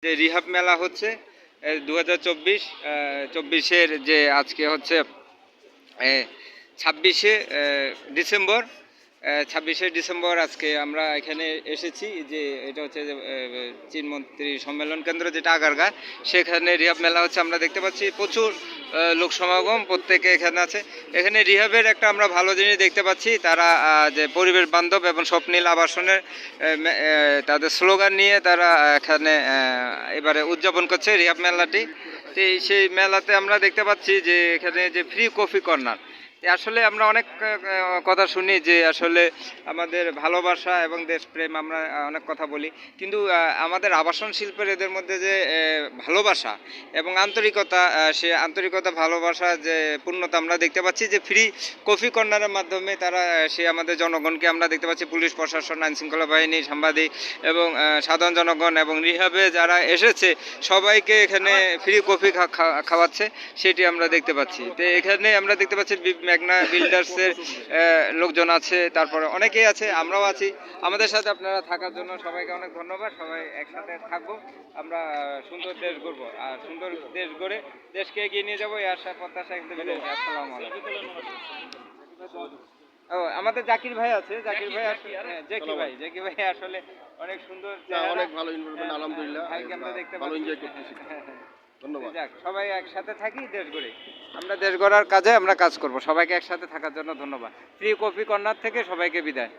যে রিহাব মেলা হচ্ছে 2024 যে আজকে হচ্ছে 26শে ডিসেম্বর। 26শে ডিসেম্বর আজকে আমরা এখানে এসেছি যে এটা হচ্ছে যে চীনমন্ত্রী সম্মেলন কেন্দ্র যেটা আগারগাঁ, সেখানে রিহাব মেলা হচ্ছে। আমরা দেখতে পাচ্ছি প্রচুর লোক সমাগম, প্রত্যেকে এখানে আছে। এখানে রিহাবের একটা আমরা ভালো জিনিস দেখতে পাচ্ছি, তারা যে পরিবেশ বান্ধব এবং স্বপ্নিল আবাসনের তাদের স্লোগান নিয়ে তারা এখানে এবারে উদযাপন করছে রিহাব মেলাটি। তো সেই মেলাতে আমরা দেখতে পাচ্ছি যে এখানে যে ফ্রি কফি কর্নার, আসলে আমরা অনেক কথা শুনি যে আসলে আমাদের ভালোবাসা এবং দেশপ্রেম আমরা অনেক কথা বলি, কিন্তু আমাদের আবাসন শিল্পের এদের মধ্যে যে ভালোবাসা এবং আন্তরিকতা, সে আন্তরিকতা ভালোবাসা যে পূর্ণতা আমরা দেখতে পাচ্ছি যে ফ্রি কফি কর্নারের মাধ্যমে তারা সে আমাদের জনগণকে আমরা দেখতে পাচ্ছি, পুলিশ প্রশাসন, আইনশৃঙ্খলা বাহিনী, সাংবাদিক এবং সাধারণ জনগণ এবং রিহাবে যারা এসেছে সবাইকে এখানে ফ্রি কফি খাওয়াচ্ছে, সেটি আমরা দেখতে পাচ্ছি। তো এখানে আমরা দেখতে পাচ্ছি মেঘনা বিল্ডার্সের লোকজন আছে, তারপরে অনেকেই আছে, আমরাও আছি। আমাদের সাথে আপনারা থাকার জন্য সবাইকে অনেক ধন্যবাদ। সবাই একসাথে থাকবো, আমরা সুন্দর দেশ গড়বো, আর সুন্দর দেশ গড়ে দেশকে এগিয়ে নিয়ে যাবো, এই আশা প্রত্যাশা কিন্তু বেড়ে। আসসালামু আলাইকুম। ও আমাদের জাকির ভাই আছে, জাকির ভাই, জাকি ভাই আসলে অনেক সুন্দর, অনেক ভালো ইনভলভমেন্ট, আলহামদুলিল্লাহ। ভাইকে আমরা দেখতে ভালো পাচ্ছি। এনজয় করতেছি। ধন্যবাদ। যাক, সবাই একসাথে থাকি, দেশ গড়ে। আমরা দেশ গড়ার কাজে আমরা কাজ করব। সবাইকে একসাথে থাকার জন্য ধন্যবাদ। ফ্রি কফি কর্নার থেকে সবাইকে বিদায়।